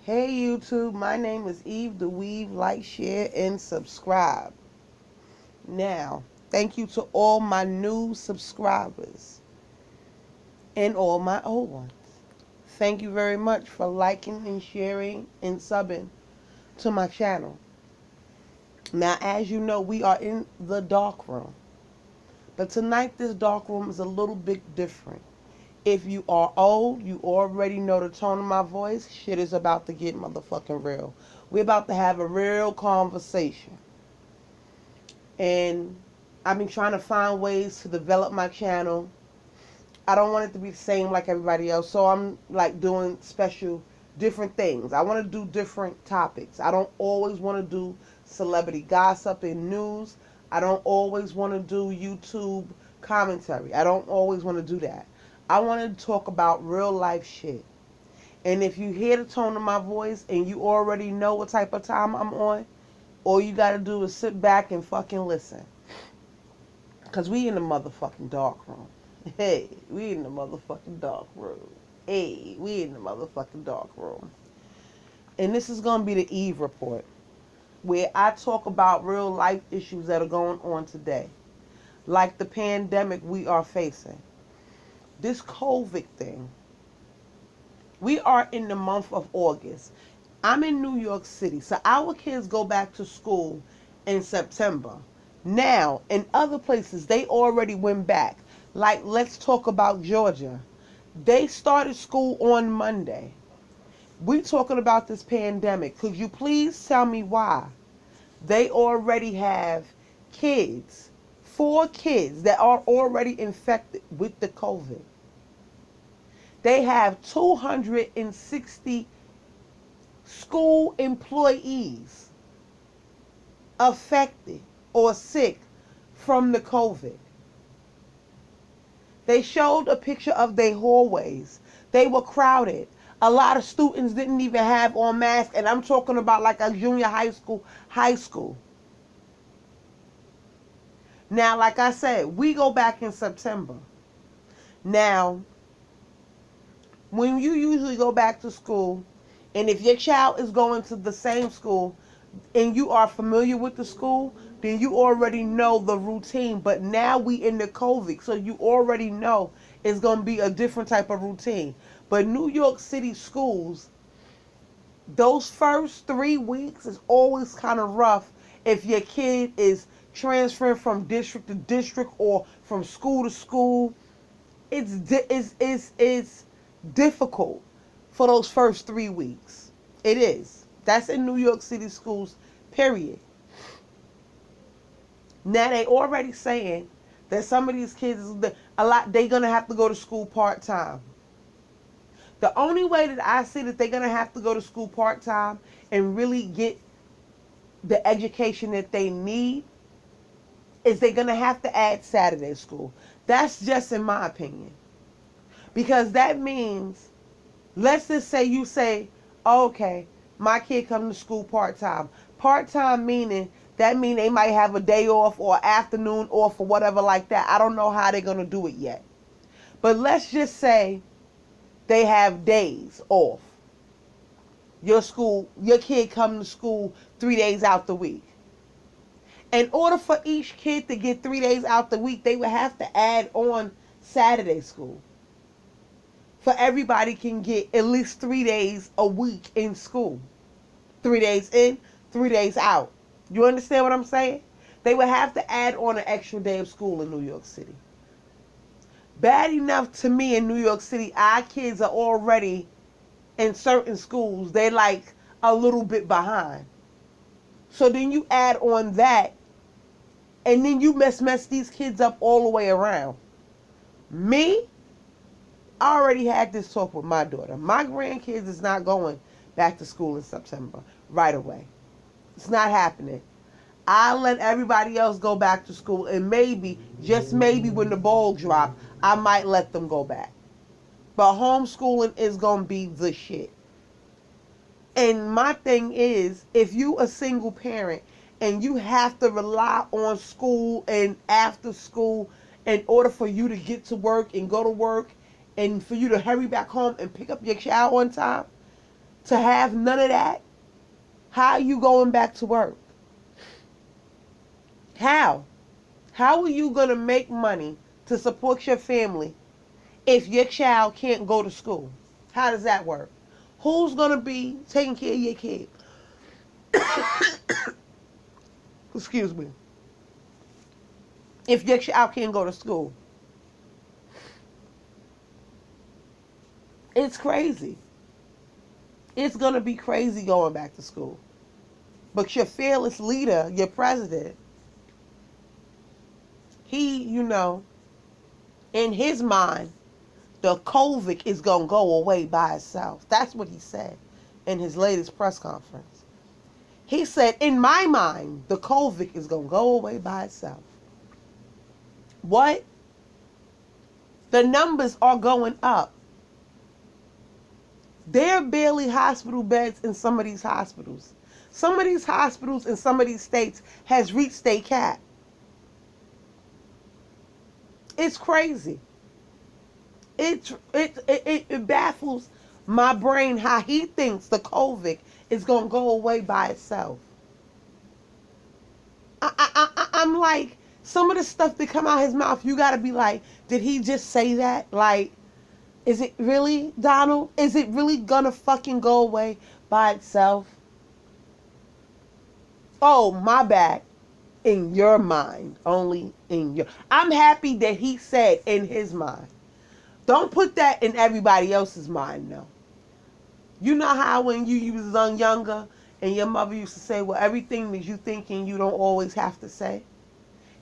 Hey YouTube, my name is Eve the Weave. Like, share, and subscribe. Now, thank you to all my new subscribers and all my old ones. Thank you very much for liking and sharing and subbing to my channel. Now, as you know, we are in the dark room. But tonight, this dark room is a little bit different. If you are old, you already know the tone of my voice. Shit is about to get motherfucking real. We're about to have a real conversation. And I've been trying to find ways to develop my channel. I don't want it to be the same like everybody else. So I'm like doing special different things. I want to do different topics. I don't always want to do celebrity gossip and news. I don't always want to do YouTube commentary. I don't always want to do that. I want to talk about real life shit. And if you hear the tone of my voice and you already know what type of time I'm on, all you got to do is sit back and fucking listen. Because we in the motherfucking dark room. Hey, we in the motherfucking dark room. Hey, we in the motherfucking dark room. And this is going to be the Eve Report, where I talk about real life issues that are going on today. Like the pandemic we are facing. This COVID thing. We are in the month of August. I'm in New York City, so our kids go back to school in September. Now, in other places, they already went back. Like, let's talk about Georgia. They started school on Monday. We talking about this pandemic. Could you please tell me why? They already have kids, 4 kids that are already infected with the COVID. They have 260 school employees affected or sick from the COVID. They showed a picture of their hallways. They were crowded. A lot of students didn't even have on masks, and I'm talking about like a junior high school. Now, like I said, we go back in September. Now, when you usually go back to school, and if your child is going to the same school and you are familiar with the school, then you already know the routine. But now we in the COVID, so you already know it's going to be a different type of routine. But New York City schools, those first 3 weeks is always kind of rough if your kid is transferring from district to district or from school to school. It's difficult for those first 3 weeks. It is. That's in New York City schools, period. Now they already saying that some of these kids, they're going to have to go to school part-time. The only way that I see that they're going to have to go to school part-time and really get the education that they need is they're going to have to add Saturday school. That's just in my opinion. Because that means, let's just say you say, okay, my kid come to school part-time. Part-time meaning, that means they might have a day off or afternoon off or whatever like that. I don't know how they're going to do it yet. But let's just say they have days off. Your kid come to school 3 days out the week. In order for each kid to get 3 days out the week, they would have to add on Saturday school. For everybody can get at least 3 days a week in school. 3 days in, 3 days out. You understand what I'm saying? They would have to add on an extra day of school in New York City. Bad enough to me in New York City, our kids are already in certain schools. They like a little bit behind. So then you add on that, and then you mess these kids up all the way around. Me, I already had this talk with my daughter. My grandkids is not going back to school in September right away. It's not happening. I'll let everybody else go back to school, and maybe, just maybe when the ball drop, I might let them go back. But homeschooling is going to be the shit. And my thing is, if you a single parent and you have to rely on school and after school in order for you to get to work and go to work and for you to hurry back home and pick up your child on time, to have none of that? How are you going back to work? How? How are you going to make money to support your family if your child can't go to school? How does that work? Who's going to be taking care of your kid? Excuse me. If your child can't go to school. It's crazy. It's going to be crazy going back to school. But your fearless leader, your president, he, in his mind, the COVID is going to go away by itself. That's what he said in his latest press conference. He said, in my mind, the COVID is going to go away by itself. What? The numbers are going up. There are barely hospital beds in some of these hospitals. Some of these hospitals in some of these states has reached their cap. It's crazy. It baffles my brain how he thinks the COVID is going to go away by itself. I'm like, some of the stuff that come out his mouth, you got to be like, did he just say that? Like, is it really, Donald? Is it really going to fucking go away by itself? Oh, my bad. In your mind. Only in your... I'm happy that he said in his mind. Don't put that in everybody else's mind, no. You know how when you was younger and your mother used to say, well, everything that you thinking you don't always have to say?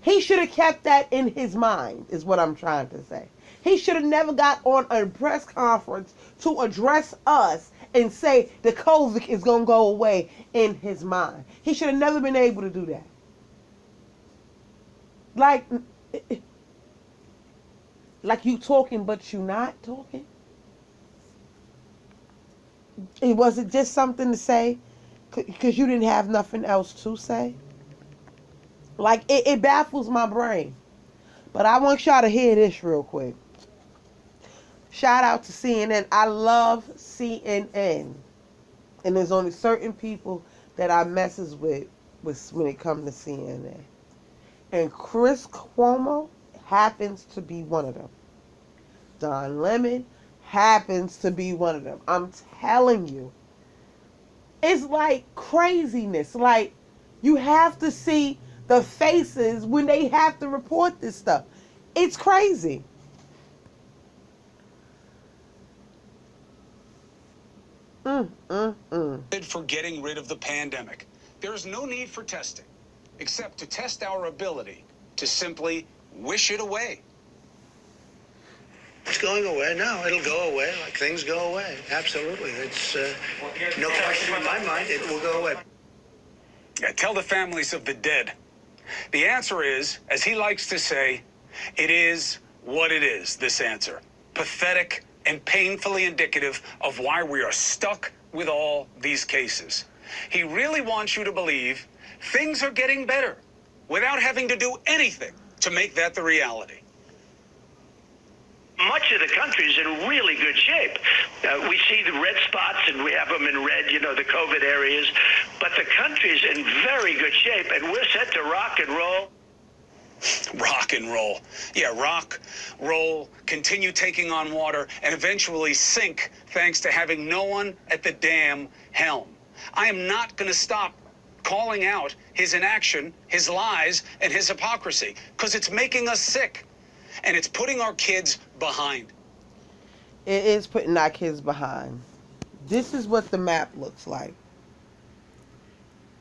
He should have kept that in his mind, is what I'm trying to say. He should have never got on a press conference to address us and say the COVID is going to go away in his mind. He should have never been able to do that. Like you talking, but you not talking? Was it just something to say because you didn't have nothing else to say? Like, it baffles my brain. But I want y'all to hear this real quick. Shout out to CNN. I love CNN. And there's only certain people that I messes with when it comes to CNN. And Chris Cuomo happens to be one of them. Don Lemon happens to be one of them. I'm telling you. It's like craziness. Like, you have to see the faces when they have to report this stuff. It's crazy. For getting rid of the pandemic. There is no need for testing, except to test our ability to simply wish it away. It's going away. No, it'll go away like things go away. Absolutely. It's no question in my mind it will go away. Yeah, tell the families of the dead. The answer is, as he likes to say, it is what it is, this answer. Pathetic and painfully indicative of why we are stuck with all these cases. He really wants you to believe things are getting better without having to do anything to make that the reality. Much of the country is in really good shape. We see the red spots, and we have them in red, the COVID areas. But the country is in very good shape, and we're set to rock and roll. Rock and roll. Yeah, rock, roll, continue taking on water, and eventually sink thanks to having no one at the damn helm. I am not going to stop calling out his inaction, his lies, and his hypocrisy, because it's making us sick. And it's putting our kids behind. It is putting our kids behind. This is what the map looks like.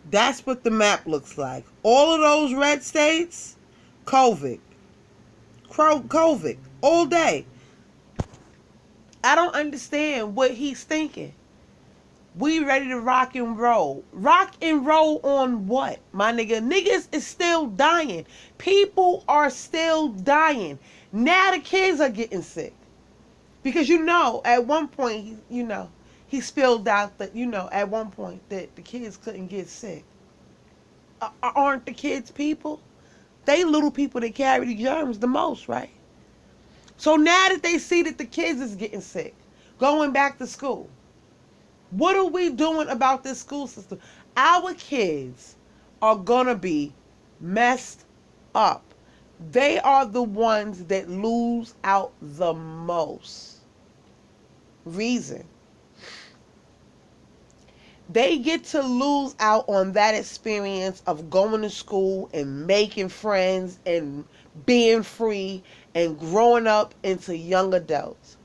That's what the map looks like. All of those red states, COVID. COVID. All day. I don't understand what he's thinking. We ready to rock and roll. Rock and roll on what, my nigga? Niggas is still dying. People are still dying. Now the kids are getting sick. Because at one point, he spilled out that, at one point that the kids couldn't get sick. Aren't the kids people? They little people that carry the germs the most, right? So now that they see that the kids is getting sick, going back to school, What are we doing about this school system? Our kids are going to be messed up. They are the ones that lose out the most. Reason. They get to lose out on that experience of going to school and making friends and being free and growing up into young adults.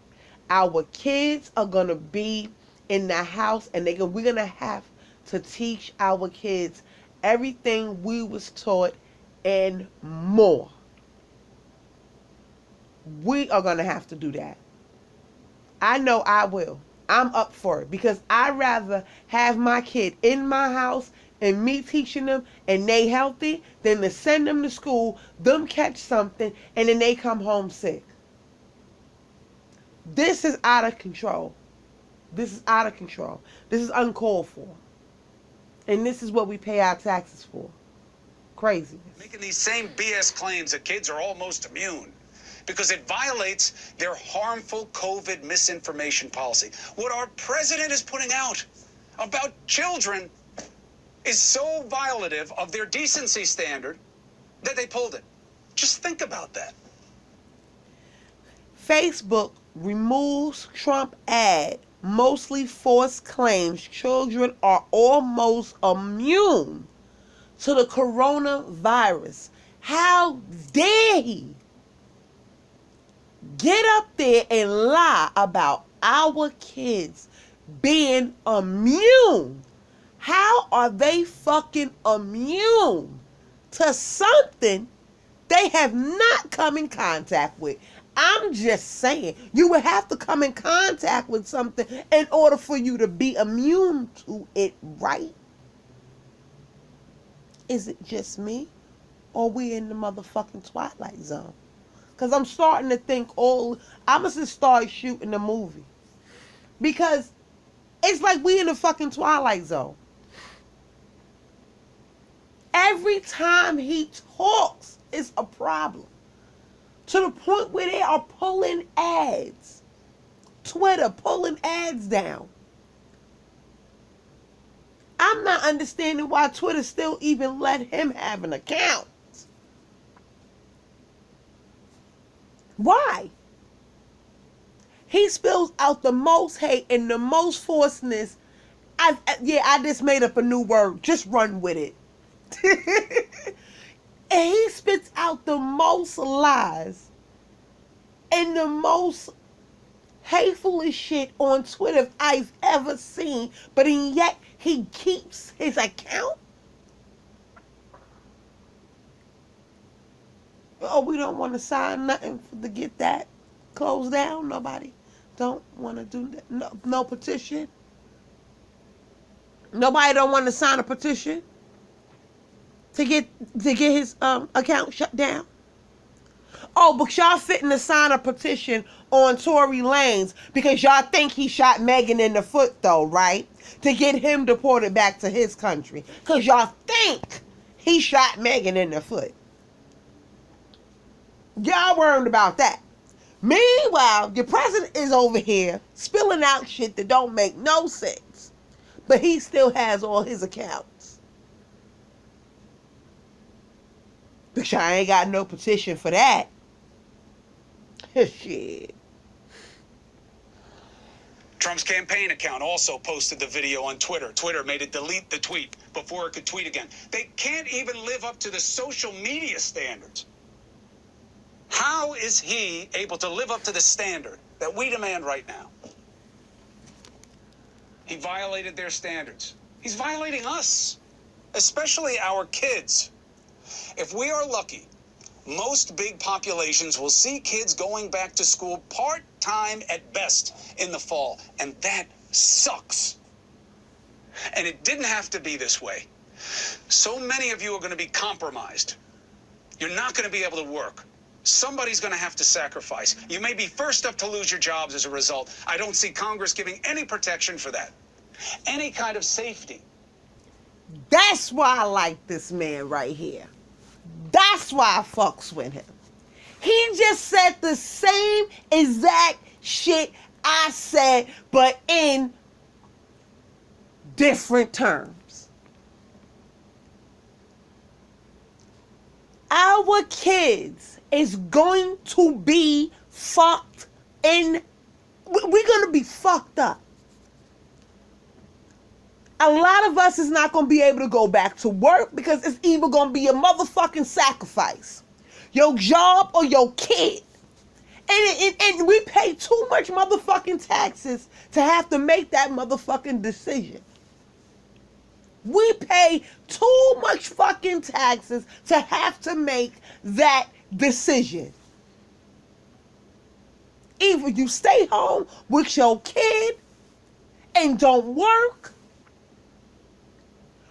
Our kids are going to be in the house, and we're going to have to teach our kids everything we was taught and more. We are going to have to do that. I know I will. I'm up for it because I'd rather have my kid in my house and me teaching them and they healthy than to send them to school, them catch something, and then they come home sick. This is out of control. This is out of control. This is uncalled for. And this is what we pay our taxes for. Craziness. Making these same BS claims that kids are almost immune because it violates their harmful COVID misinformation policy. What our president is putting out about children is so violative of their decency standard that they pulled it. Just think about that. Facebook removes Trump ad, mostly false claims children are almost immune to the coronavirus. How dare he get up there and lie about our kids being immune? How are they fucking immune to something they have not come in contact with? I'm just saying, you would have to come in contact with something in order for you to be immune to it, right? Is it just me? Or we in the motherfucking Twilight Zone? Because I'm starting to think I must just start shooting the movie. Because it's like we in the fucking Twilight Zone. Every time he talks, it's a problem. To the point where they are pulling ads. Twitter pulling ads down. I'm not understanding why Twitter still even let him have an account. Why? He spills out the most hate and the most forceness. I just made up a new word. Just run with it. And he spits out the most lies and the most hateful shit on Twitter I've ever seen, but yet he keeps his account. Oh, we don't want to sign nothing to get that closed down. Nobody don't want to do that. No petition. Nobody don't want to sign a petition to get his account shut down. Oh, but y'all fitting to sign a petition on Tory Lanez because y'all think he shot Megan in the foot, though, right? To get him deported back to his country. Because y'all think he shot Megan in the foot. Y'all worried about that. Meanwhile, your president is over here spilling out shit that don't make no sense. But he still has all his accounts. Because I ain't got no petition for that. Shit. Trump's campaign account also posted the video on Twitter. Twitter made it delete the tweet before it could tweet again. They can't even live up to the social media standards. How is he able to live up to the standard that we demand right now? He violated their standards. He's violating us, especially our kids. If we are lucky, most big populations will see kids going back to school part-time at best in the fall, and that sucks. And it didn't have to be this way. So many of you are going to be compromised. You're not going to be able to work. Somebody's going to have to sacrifice. You may be first up to lose your jobs as a result. I don't see Congress giving any protection for that. Any kind of safety. That's why I like this man right here. That's why I fucks with him. He just said the same exact shit I said, but in different terms. Our kids is going to be fucked in. We're going to be fucked up. A lot of us is not going to be able to go back to work because it's either going to be a motherfucking sacrifice. Your job or your kid. And we pay too much motherfucking taxes to have to make that motherfucking decision. We pay too much fucking taxes to have to make that decision. Either you stay home with your kid and don't work.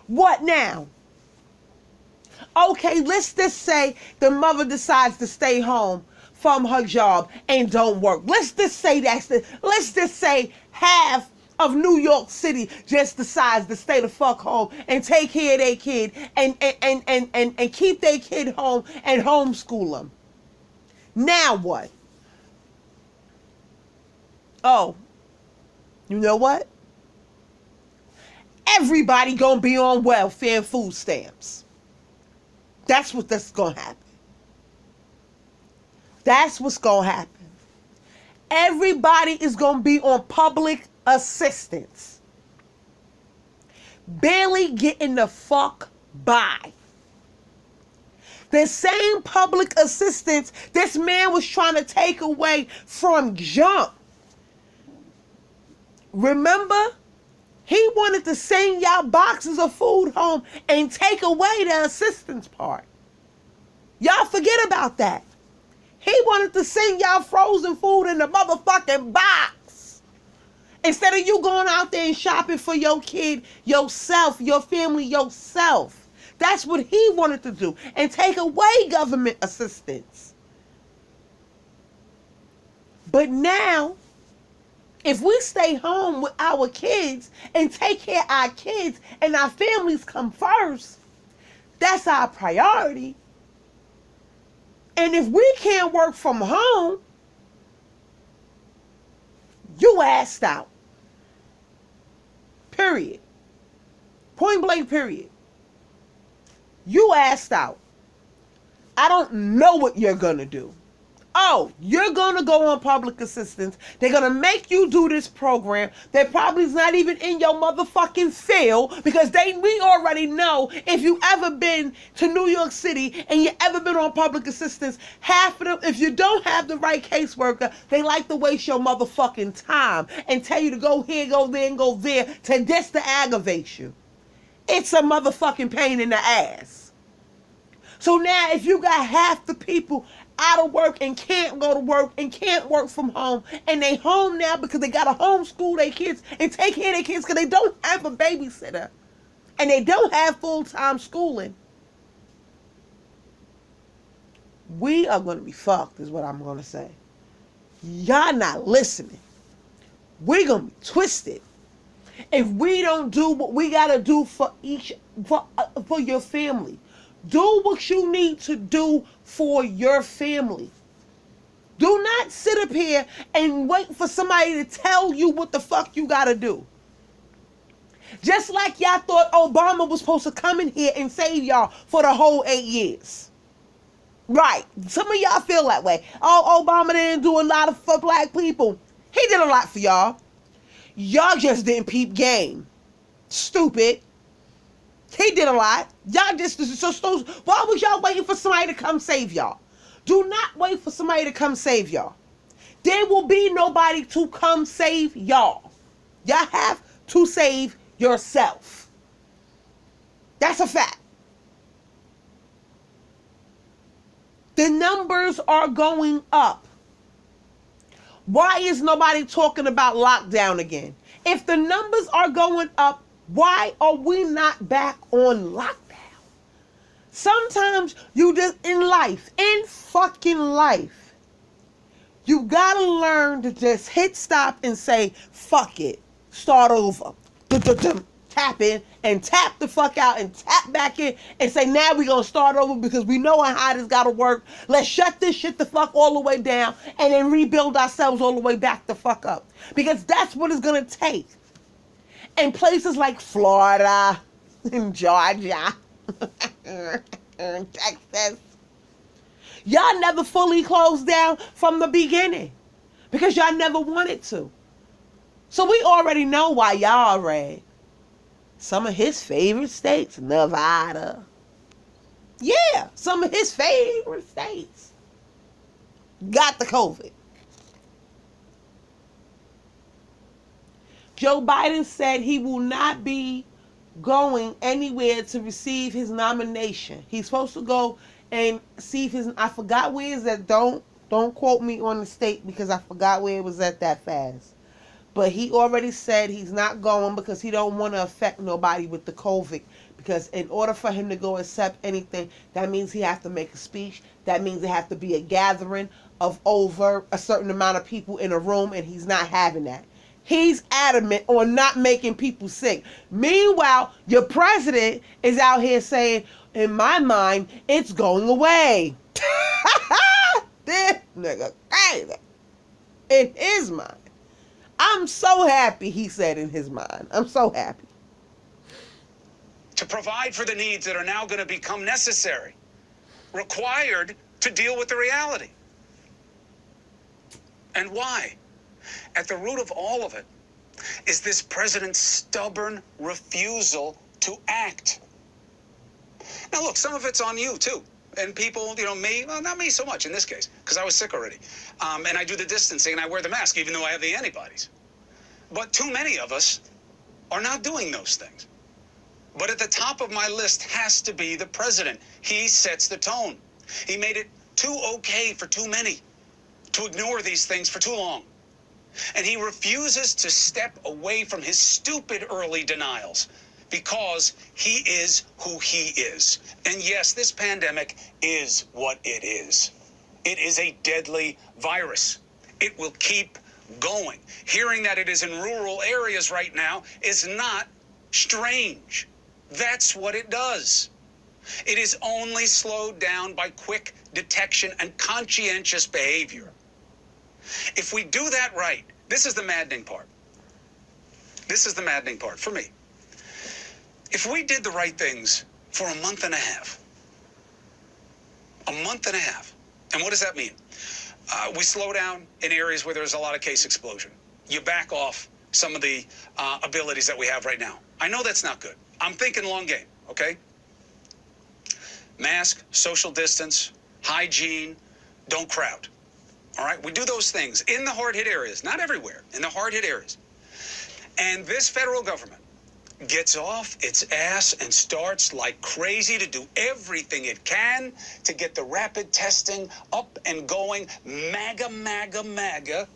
What now? Okay, let's just say the mother decides to stay home from her job and don't work. Let's just say let's just say half of New York City just decides to stay the fuck home and take care of their kid and keep their kid home and homeschool them. Now what? Oh, you know what? Everybody gonna be on welfare and food stamps. That's what's gonna happen. That's what's gonna happen. Everybody is gonna be on public assistance. Barely getting the fuck by. The same public assistance this man was trying to take away from jump. Remember? He wanted to send y'all boxes of food home and take away the assistance part. Y'all forget about that. He wanted to send y'all frozen food in the motherfucking box. Instead of you going out there and shopping for your kid, yourself, your family, yourself. That's what he wanted to do. And take away government assistance. But now, if we stay home with our kids and take care of our kids and our families come first, that's our priority. And if we can't work from home, you assed out. Period. Point blank, period. You assed out. I don't know what you're going to do. Oh, you're going to go on public assistance. They're going to make you do this program that probably is not even in your motherfucking field because we already know if you ever been to New York City and you ever been on public assistance, half of them, if you don't have the right caseworker, they like to waste your motherfucking time and tell you to go here, go there, and go there to just to aggravate you. It's a motherfucking pain in the ass. So now if you got half the people out of work and can't go to work and can't work from home and they home now because they got to homeschool their kids and take care of their kids because they don't have a babysitter and they don't have full-time schooling, we are going to be fucked is what I'm going to say. Y'all not listening. We're going to be twisted if we don't do what we got to do for your family. Do what you need to do for your family. Do not sit up here and wait for somebody to tell you what the fuck you gotta do. Just like y'all thought Obama was supposed to come in here and save y'all for the whole 8 years. Right. Some of y'all feel that way. Oh, Obama didn't do a lot for black people. He did a lot for y'all. Y'all just didn't peep game. Stupid. He did a lot. Y'all just, so why was y'all waiting for somebody to come save y'all? Do not wait for somebody to come save y'all. There will be nobody to come save y'all. Y'all have to save yourself. That's a fact. The numbers are going up. Why is nobody talking about lockdown again? If the numbers are going up, why are we not back on lockdown? Sometimes you just, in fucking life, you gotta learn to just hit stop and say, fuck it, start over. Tap in and tap the fuck out and tap back in and say, now we're gonna start over because we know how this gotta work. Let's shut this shit the fuck all the way down and then rebuild ourselves all the way back the fuck up. Because that's what it's gonna take. And places like Florida and Georgia and Texas, y'all never fully closed down from the beginning because y'all never wanted to. So we already know why y'all red. Some of his favorite states, Nevada. Yeah, some of his favorite states got the COVID. Joe Biden said he will not be going anywhere to receive his nomination. He's supposed to go and see his, I forgot where is that. Don't quote me on the state because I forgot where it was at that fast. But he already said he's not going because he don't want to affect nobody with the COVID. Because in order for him to go accept anything, that means he has to make a speech. That means there has to be a gathering of over a certain amount of people in a room, and he's not having that. He's adamant on not making people sick. Meanwhile, your president is out here saying, in my mind, it's going away. This nigga crazy. In his mind. I'm so happy he said in his mind. I'm so happy. To provide for the needs that are now going to become necessary, required to deal with the reality. And why? At the root of all of it is this president's stubborn refusal to act. Now, look, some of it's on you, too. And people, me, well, not me so much in this case, because I was sick already. And I do the distancing and I wear the mask, even though I have the antibodies. But too many of us are not doing those things. But at the top of my list has to be the president. He sets the tone. He made it too okay for too many to ignore these things for too long. And he refuses to step away from his stupid early denials because he is who he is. And yes, this pandemic is what it is. It is a deadly virus. It will keep going. Hearing that it is in rural areas right now is not strange. That's what it does. It is only slowed down by quick detection and conscientious behavior. If we do that right, this is the maddening part. This is the maddening part for me. If we did the right things for a month and a half, and what does that mean? We slow down in areas where there's a lot of case explosion. You back off some of the abilities that we have right now. I know that's not good. I'm thinking long game, okay? Mask, social distance, hygiene, don't crowd. All right, we do those things in the hard-hit areas, not everywhere, in the hard-hit areas. And this federal government gets off its ass and starts like crazy to do everything it can to get the rapid testing up and going. MAGA.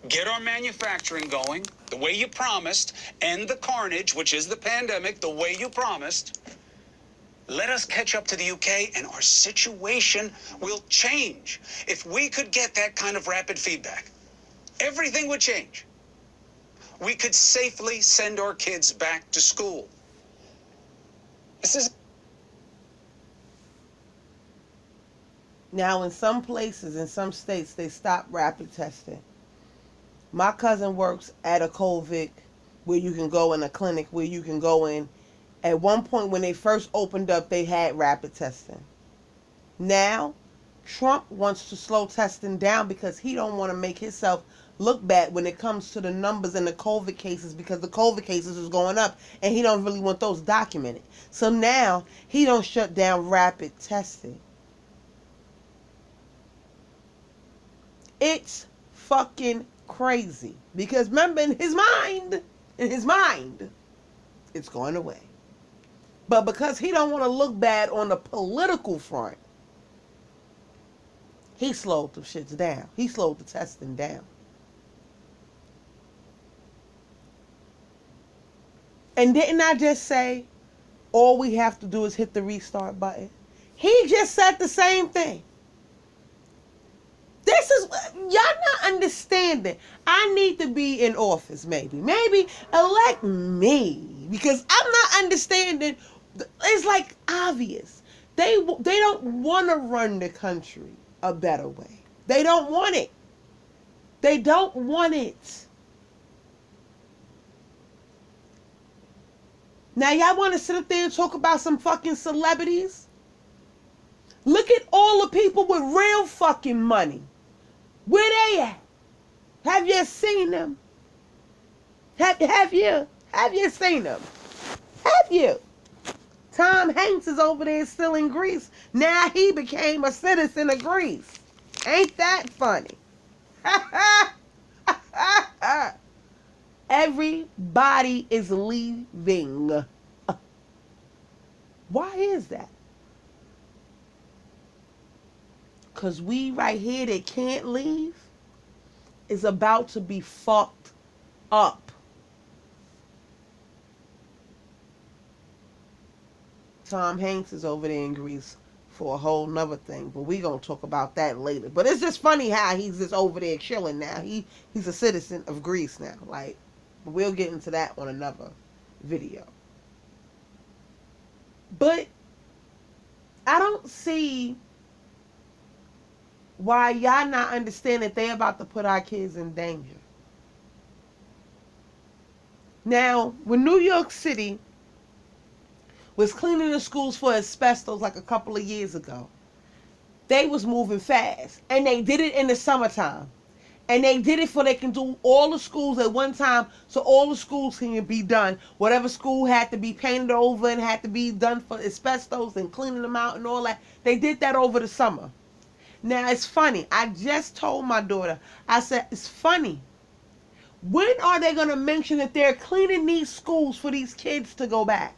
Get our manufacturing going the way you promised. End the carnage, which is the pandemic, the way you promised. Let us catch up to the UK and our situation will change. If we could get that kind of rapid feedback, everything would change. We could safely send our kids back to school. This is... Now, in some places, in some states, they stop rapid testing. My cousin works at a COVID where you can go in a clinic where you can go in. At one point, when they first opened up, they had rapid testing. Now, Trump wants to slow testing down because he don't want to make himself look bad when it comes to the numbers and the COVID cases, because the COVID cases is going up and he don't really want those documented. So now he don't shut down rapid testing. It's fucking crazy because remember, in his mind, it's going away. But because he don't want to look bad on the political front, he slowed the shits down. He slowed the testing down. And didn't I just say all we have to do is hit the restart button? He just said the same thing. This is, y'all not understanding. I need to be in office, maybe. Maybe elect me, because I'm not understanding. It's like obvious. They don't want to run the country a better way. They don't want it. They don't want it. Now y'all want to sit up there and talk about some fucking celebrities? Look at all the people with real fucking money. Where they at? Have you seen them? Have you seen them? Have you? Tom Hanks is over there still in Greece. Now he became a citizen of Greece. Ain't that funny? Everybody is leaving. Why is that? Because we right here that can't leave is about to be fucked up. Tom Hanks is over there in Greece for a whole nother thing, but we gonna talk about that later. But it's just funny how he's just over there chilling now. He's a citizen of Greece now. Like, we'll get into that on another video. But I don't see why y'all not understand that they about to put our kids in danger. Now, when New York City was cleaning the schools for asbestos like a couple of years ago, they was moving fast. And they did it in the summertime. And they did it for they can do all the schools at one time, so all the schools can be done. Whatever school had to be painted over and had to be done for asbestos and cleaning them out and all that, they did that over the summer. Now, it's funny. I just told my daughter, I said, it's funny. When are they going to mention that they're cleaning these schools for these kids to go back?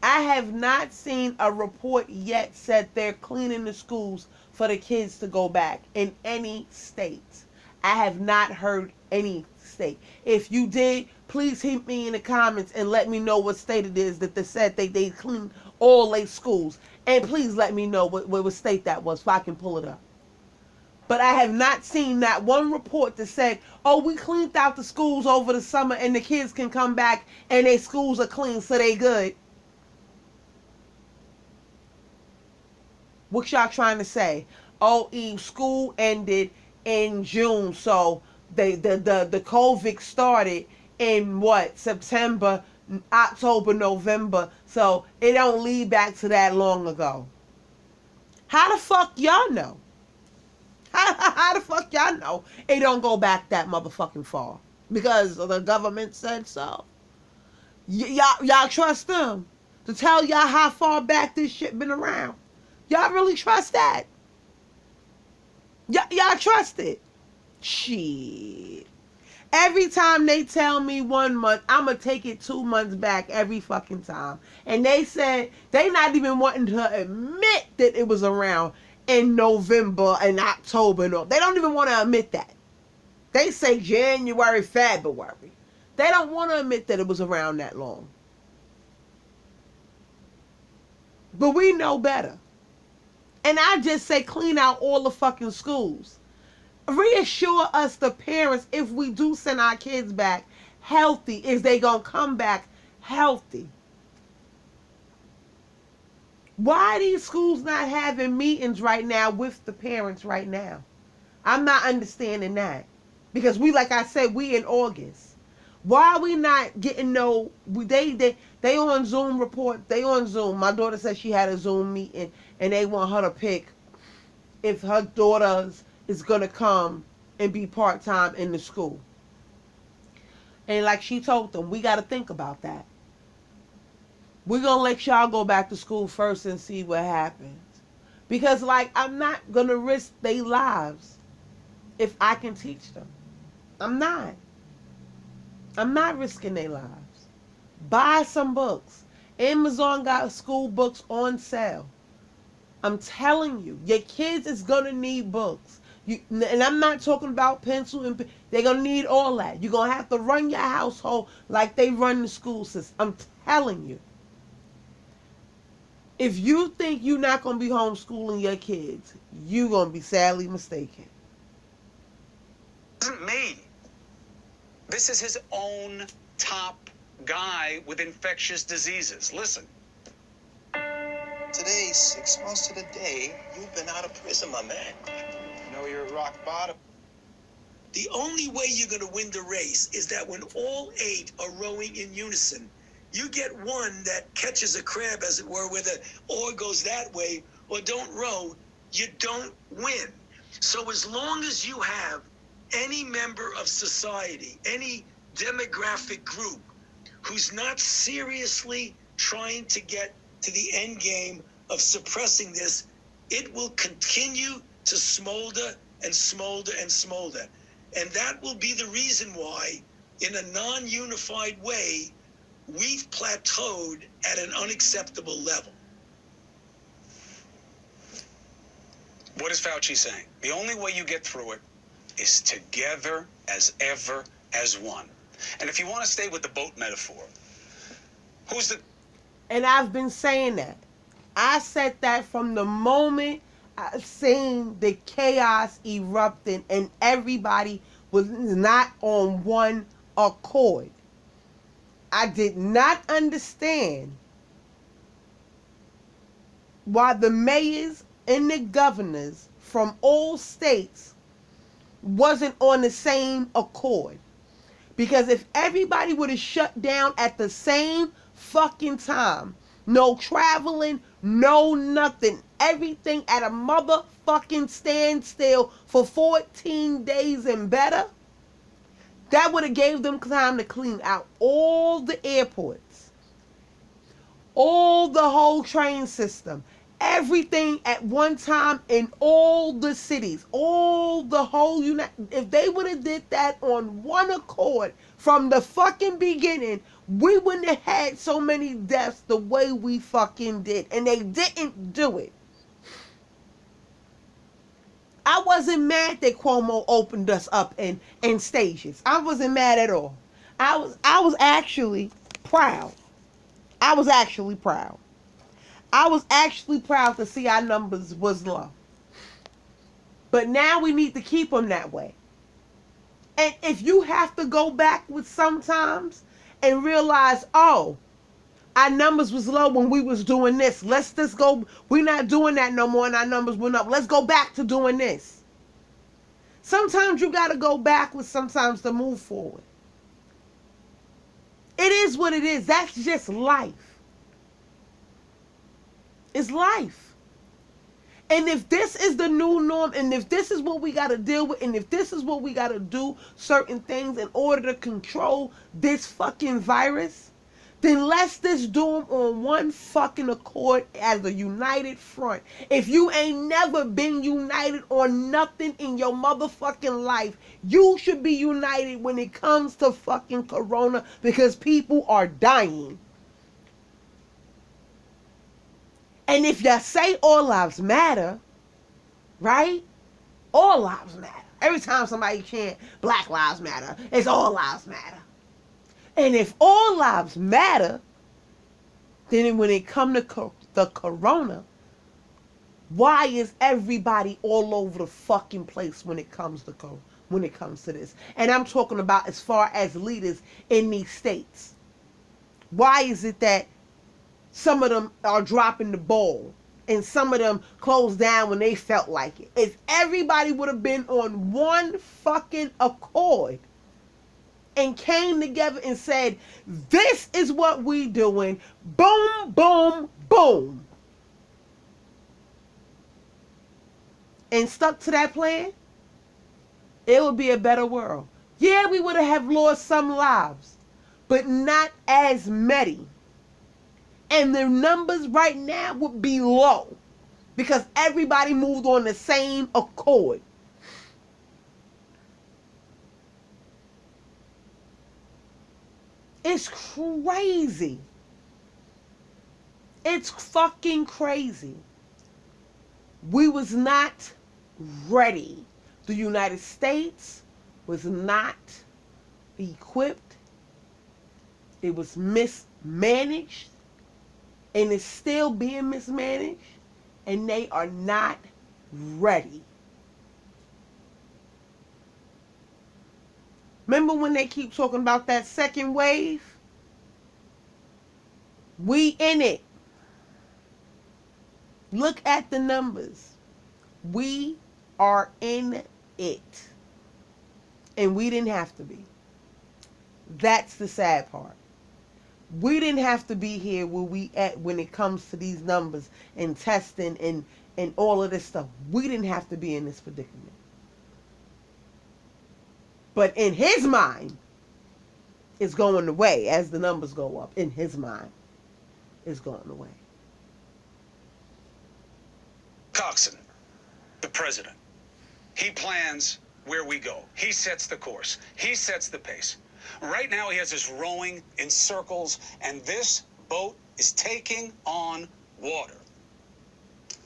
I have not seen a report yet said they're cleaning the schools for the kids to go back in any state. I have not heard any state. If you did, please hit me in the comments and let me know what state it is that they said they cleaned all their schools. And please let me know what state that was so I can pull it up. But I have not seen that one report that said, oh, we cleaned out the schools over the summer and the kids can come back and their schools are clean so they good. What y'all trying to say? Oh, school ended in June, so the COVID started in what? September, October, November. So it don't lead back to that long ago. How the fuck y'all know? How the fuck y'all know it don't go back that motherfucking far? Because the government said so. Y'all trust them to tell y'all how far back this shit been around? Y'all really trust that? Y'all trust it? Shit. Every time they tell me 1 month, I'm going to take it 2 months back every fucking time. And they said they not even wanting to admit that it was around in November and October. No, they don't even want to admit that. They say January, February. They don't want to admit that it was around that long. But we know better. And I just say clean out all the fucking schools. Reassure us, the parents, if we do send our kids back healthy, is they gonna come back healthy? Why are these schools not having meetings right now with the parents right now? I'm not understanding that. Because we, like I said, we in August. Why are we not getting they on Zoom report, they on Zoom. My daughter said she had a Zoom meeting and they want her to pick if her daughter is going to come and be part-time in the school. And like she told them, we got to think about that. We're going to let y'all go back to school first and see what happens. Because, like, I'm not going to risk their lives if I can teach them. I'm not. I'm not risking their lives. Buy some books. Amazon got school books on sale. I'm telling you, your kids is going to need books. And I'm not talking about pencil and they're going to need all that. You're going to have to run your household like they run the school system. I'm telling you. If you think you're not going to be homeschooling your kids, you're going to be sadly mistaken. It isn't me. This is his own top guy with infectious diseases. Listen. Today, 6 months to the day, you've been out of prison, my man. You know you're at rock bottom. The only way you're going to win the race is that when all 8 are rowing in unison, You get one that catches a crab, as it were, where the oar goes that way, or don't row, you don't win. So as long as you have any member of society, any demographic group who's not seriously trying to get to the end game of suppressing this, it will continue to smolder and smolder and smolder. And that will be the reason why, in a non-unified way, we've plateaued at an unacceptable level. What is Fauci saying? The only way you get through it is together as ever as one. And if you want to stay with the boat metaphor, who's the... And I've been saying that. I said that from the moment I seen the chaos erupting and everybody was not on one accord. I did not understand why the mayors and the governors from all states wasn't on the same accord. Because if everybody would have shut down at the same fucking time, no traveling, no nothing, everything at a motherfucking standstill for 14 days and better, that would have gave them time to clean out all the airports, all the whole train system, everything at one time in all the cities, all the whole if they would have did that on one accord from the fucking beginning, we wouldn't have had so many deaths the way we fucking did. And they didn't do it. I wasn't mad that Cuomo opened us up in stages. I wasn't mad at all. I was actually proud. I was actually proud. I was actually proud to see our numbers was low. But now we need to keep them that way. And if you have to go backwards sometimes and realize, oh, our numbers was low when we was doing this. Let's just go. We're not doing that no more and our numbers went up. Let's go back to doing this. Sometimes you got to go backwards sometimes to move forward. It is what it is. That's just life. It's life. And if this is the new norm, and if this is what we got to deal with, and if this is what we got to do certain things in order to control this fucking virus, then let's just do them on one fucking accord as a united front. If you ain't never been united on nothing in your motherfucking life, you should be united when it comes to fucking corona, because people are dying. And if you say all lives matter, right? All lives matter. Every time somebody chant Black Lives Matter, it's all lives matter. And if all lives matter, then when it comes to the corona, why is everybody all over the fucking place when it comes to this? And I'm talking about as far as leaders in these states. Why is it that some of them are dropping the ball and some of them closed down when they felt like it? If everybody would have been on one fucking accord and came together and said, this is what we doing, boom, boom, boom, and stuck to that plan, it would be a better world. Yeah, we would have lost some lives, but not as many. And the numbers right now would be low because everybody moved on the same accord. It's crazy. It's fucking crazy. We was not ready. The United States was not equipped. It was mismanaged. And it's still being mismanaged. And they are not ready. Remember when they keep talking about that second wave? We in it. Look at the numbers. We are in it. And we didn't have to be. That's the sad part. We didn't have to be here where we at when it comes to these numbers and testing and all of this stuff. We didn't have to be in this predicament. But in his mind, it's going away as the numbers go up. In his mind, it's going away. Coxon, the president, he plans where we go. He sets the course. He sets the pace. Right now, he has us rowing in circles, and this boat is taking on water.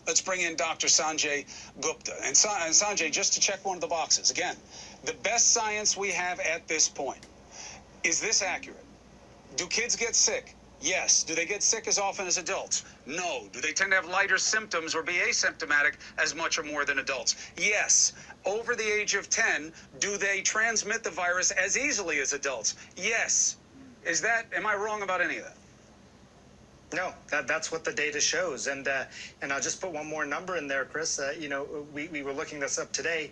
Let's bring in Dr. Sanjay Gupta. And Sanjay, just to check one of the boxes. Again, the best science we have at this point. Is this accurate? Do kids get sick? Yes. Do they get sick as often as adults? No. Do they tend to have lighter symptoms or be asymptomatic as much or more than adults? Yes. Over the age of 10, do they transmit the virus as easily as adults? Yes. Am I wrong about any of that? No, that's what the data shows. And I'll just put one more number in there, Chris. We were looking this up today.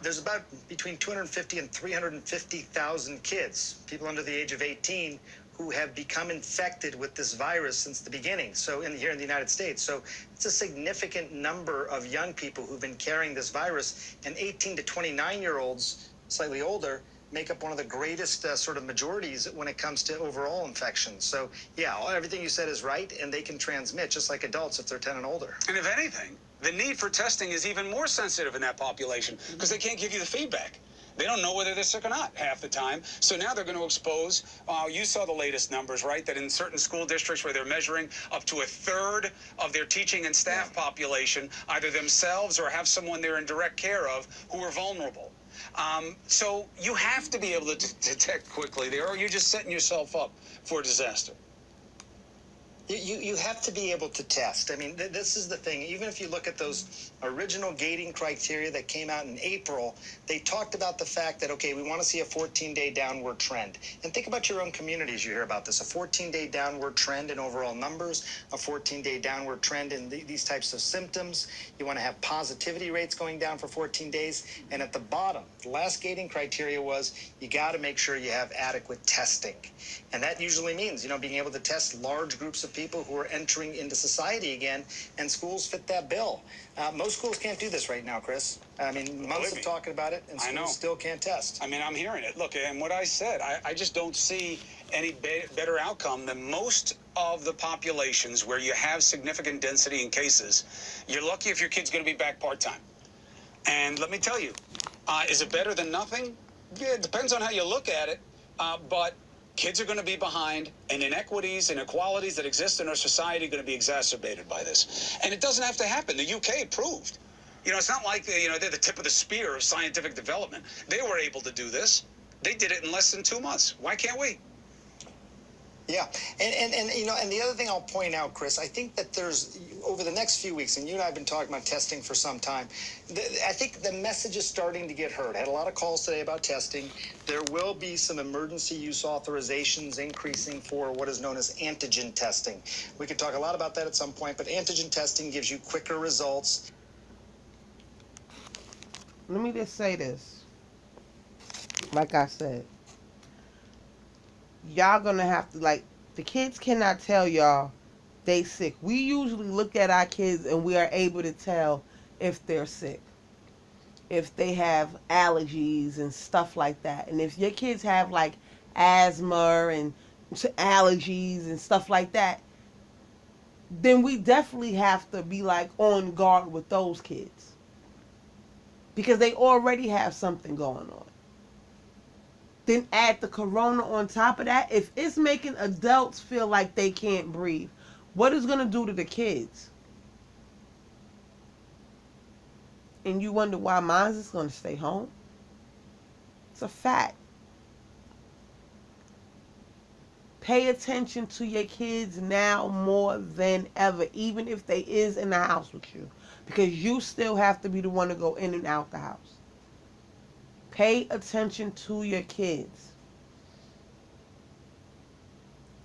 There's about between 250 and 350,000 kids, people under the age of 18, who have become infected with this virus since the beginning. So here in the United States. So it's a significant number of young people who've been carrying this virus, and 18 to 29-year-olds, slightly older, make up one of the greatest sort of majorities when it comes to overall infections. So yeah, everything you said is right, and they can transmit just like adults if they're 10 and older. And if anything, the need for testing is even more sensitive in that population because they can't give you the feedback. They don't know whether they're sick or not half the time. So now they're going to expose, you saw the latest numbers, right? That in certain school districts where they're measuring up to a third of their teaching and staff population, either themselves or have someone they're in direct care of who are vulnerable. So you have to be able to detect quickly there, or you're just setting yourself up for a disaster. You have to be able to test. I mean, this is the thing. Even if you look at those original gating criteria that came out in April, they talked about the fact that, okay, we want to see a 14-day downward trend. And think about your own communities. You hear about this, a 14-day downward trend in overall numbers, a 14-day downward trend in these types of symptoms. You want to have positivity rates going down for 14 days. And at the bottom, the last gating criteria was you got to make sure you have adequate testing. And that usually means, being able to test large groups of people who are entering into society again, and schools fit that bill. Most schools can't do this right now, Chris. I mean, months of talking about it, and schools still can't test. I mean, I'm hearing it. Look, and what I said, I just don't see any better outcome than most of the populations where you have significant density in cases. You're lucky if your kid's going to be back part-time. And let me tell you, is it better than nothing? Yeah, it depends on how you look at it, but kids are going to be behind, and inequities and inequalities that exist in our society are going to be exacerbated by this. And it doesn't have to happen. The UK proved. It's not like, they're the tip of the spear of scientific development. They were able to do this. They did it in less than 2 months. Why can't we? Yeah, and the other thing I'll point out, Chris, I think that there's, over the next few weeks, and you and I have been talking about testing for some time, I think the message is starting to get heard. I had a lot of calls today about testing. There will be some emergency use authorizations increasing for what is known as antigen testing. We could talk a lot about that at some point, but antigen testing gives you quicker results. Let me just say this. Like I said, y'all gonna have to, the kids cannot tell y'all they sick. We usually look at our kids and we are able to tell if they're sick, if they have allergies and stuff like that. And if your kids have asthma and allergies and stuff like that, then we definitely have to be on guard with those kids, because they already have something going on. Then add the corona on top of that. If it's making adults feel like they can't breathe, what is going to do to the kids? And you wonder why mine is going to stay home? It's a fact. Pay attention to your kids now more than ever, even if they is in the house with you, because you still have to be the one to go in and out the house. Pay attention to your kids.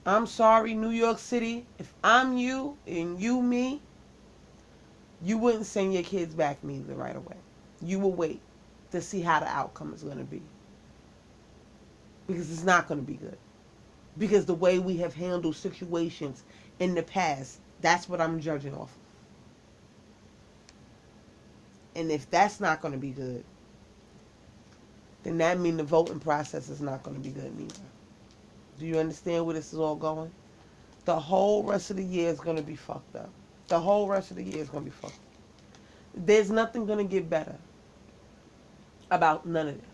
I'm sorry, New York City. If I'm you and you me, you wouldn't send your kids back neither right away. You will wait to see how the outcome is going to be, because it's not going to be good. Because the way we have handled situations in the past, that's what I'm judging off of. And if that's not going to be good, then that means the voting process is not going to be good neither. Do you understand where this is all going? The whole rest of the year is going to be fucked up. The whole rest of the year is going to be fucked up. There's nothing going to get better about none of this.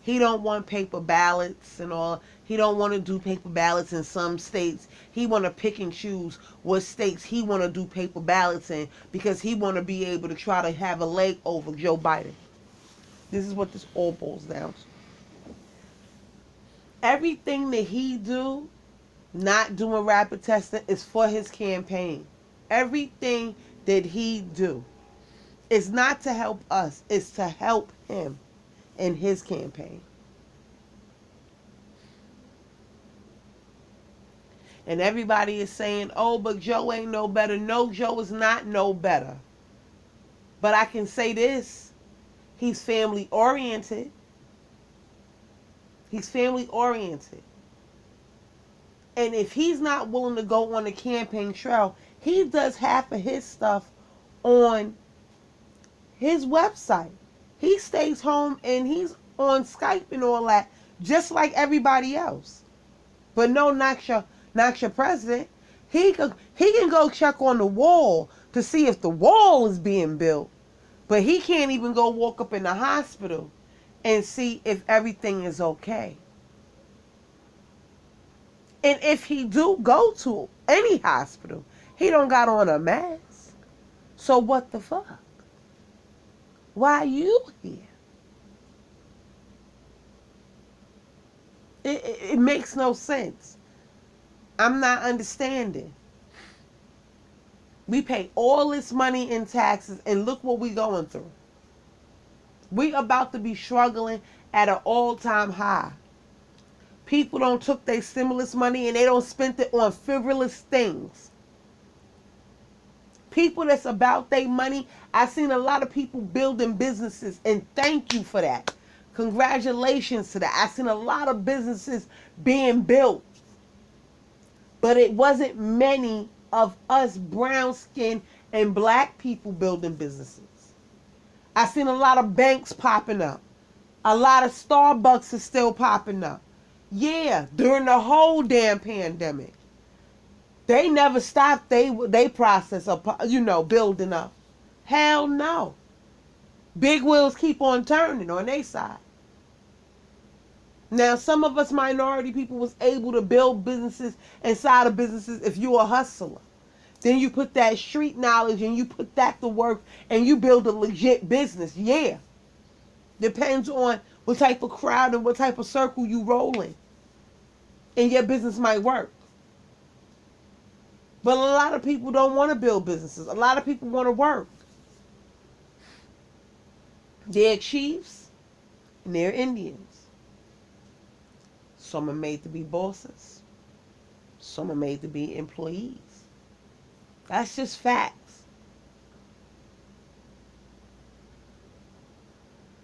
He don't want paper ballots and all. He don't want to do paper ballots in some states. He want to pick and choose what states he want to do paper ballots in because he want to be able to try to have a leg over Joe Biden. This is what this all boils down to. Everything that he do, not doing rapid testing, is for his campaign. Everything that he do is not to help us. It's to help him in his campaign. And everybody is saying, oh, but Joe ain't no better. No, Joe is not no better. But I can say this. He's family oriented. He's family oriented. And if he's not willing to go on the campaign trail, he does half of his stuff on his website. He stays home and he's on Skype and all that, just like everybody else. But no, not your president. He can go check on the wall to see if the wall is being built. But he can't even go walk up in the hospital and see if everything is okay. And if he do go to any hospital, he don't got on a mask. So what the fuck? Why are you here? It makes no sense. I'm not understanding. We pay all this money in taxes and look what we going through. We about to be struggling at an all-time high. People don't took their stimulus money and they don't spend it on frivolous things. People that's about their money. I've seen a lot of people building businesses, and thank you for that. Congratulations to that. I've seen a lot of businesses being built. But it wasn't many of us brown skin and black people building businesses. I've seen a lot of banks popping up. A lot of Starbucks is still popping up. Yeah, during the whole damn pandemic. They never stopped they process of, building up. Hell no. Big wheels keep on turning on their side. Now, some of us minority people was able to build businesses inside of businesses if you're a hustler. Then you put that street knowledge and you put that to work and you build a legit business. Yeah. Depends on what type of crowd and what type of circle you roll in. And your business might work. But a lot of people don't want to build businesses. A lot of people want to work. They're chiefs and they're Indians. Some are made to be bosses. Some are made to be employees. That's just facts.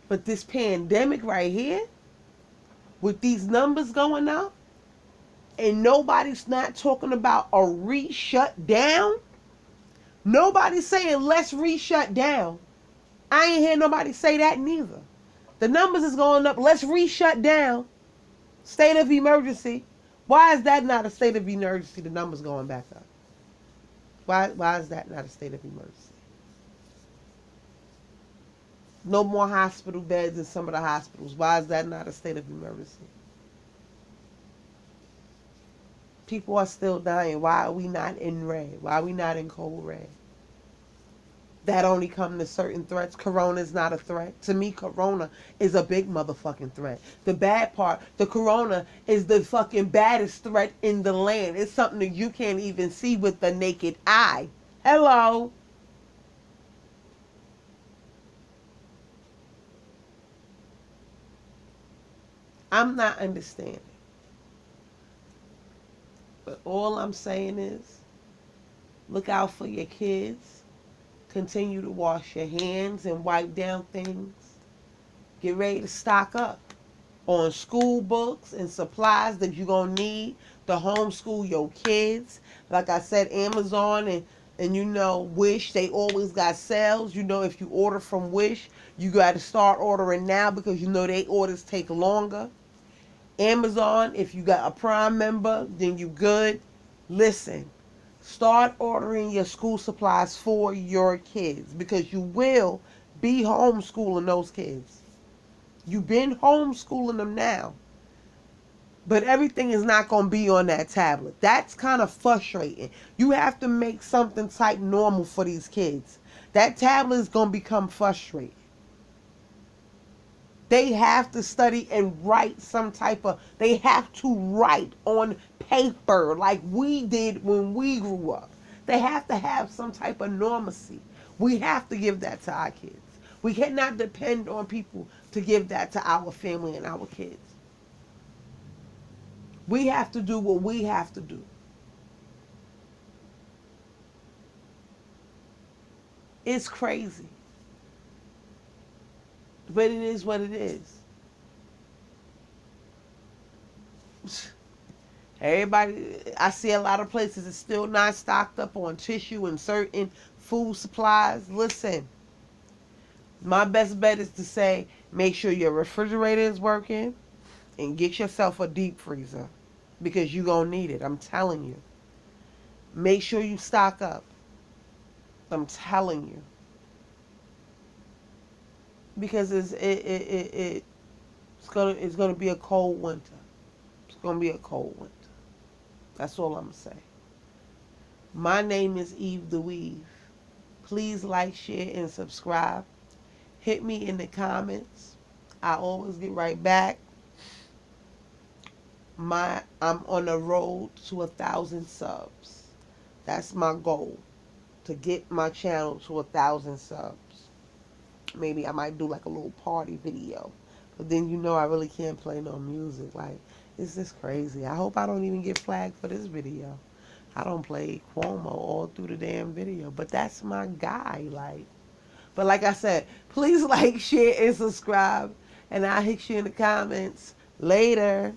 But this pandemic right here, with these numbers going up, and nobody's not talking about a re-shut down. Nobody's saying let's re-shut down. I ain't hear nobody say that neither. The numbers is going up. Let's re-shut down. State of emergency. Why is that not a state of emergency? The numbers going back up. Why is that not a state of emergency? No more hospital beds in some of the hospitals. Why is that not a state of emergency? People are still dying. Why are we not in red? Why are we not in cold red? That only come to certain threats. Corona is not a threat. To me, Corona is a big motherfucking threat. The bad part, the Corona is the fucking baddest threat in the land. It's something that you can't even see with the naked eye. Hello. I'm not understanding. But all I'm saying is, look out for your kids. Continue to wash your hands and wipe down things. Get ready to stock up. on school books and supplies that you're going to need to homeschool your kids. Like I said, Amazon and you know, Wish, they always got sales. You know, if you order from Wish, you got to start ordering now because you know they orders take longer. Amazon, if you got a Prime member, then you good. Listen, start ordering your school supplies for your kids because you will be homeschooling those kids. You've been homeschooling them now. But everything is not going to be on that tablet. That's kind of frustrating. You have to make something type normal for these kids. That tablet is going to become frustrating. They have to study and write some type of, they have to write on paper like we did when we grew up. They have to have some type of normalcy. We have to give that to our kids. We cannot depend on people to give that to our family and our kids. We have to do what we have to do. It's crazy. But it is what it is. Everybody, I see a lot of places that's still not stocked up on tissue and certain food supplies. Listen, my best bet is to say, make sure your refrigerator is working and get yourself a deep freezer because you're going to need it. I'm telling you. Make sure you stock up. I'm telling you. Because it's gonna be a cold winter. It's gonna be a cold winter. That's all I'm gonna say. My name is Eve the Weave. Please like, share, and subscribe. Hit me in the comments. I always get right back. I'm on the road to 1,000 subs. That's my goal, to get my channel to 1,000 subs. Maybe I might do like a little party video. But then you know I really can't play no music. Like, it's just crazy. I hope I don't even get flagged for this video. I don't play Cuomo all through the damn video. But that's my guy. Like, but like I said, please like, share, and subscribe. And I'll hit you in the comments later.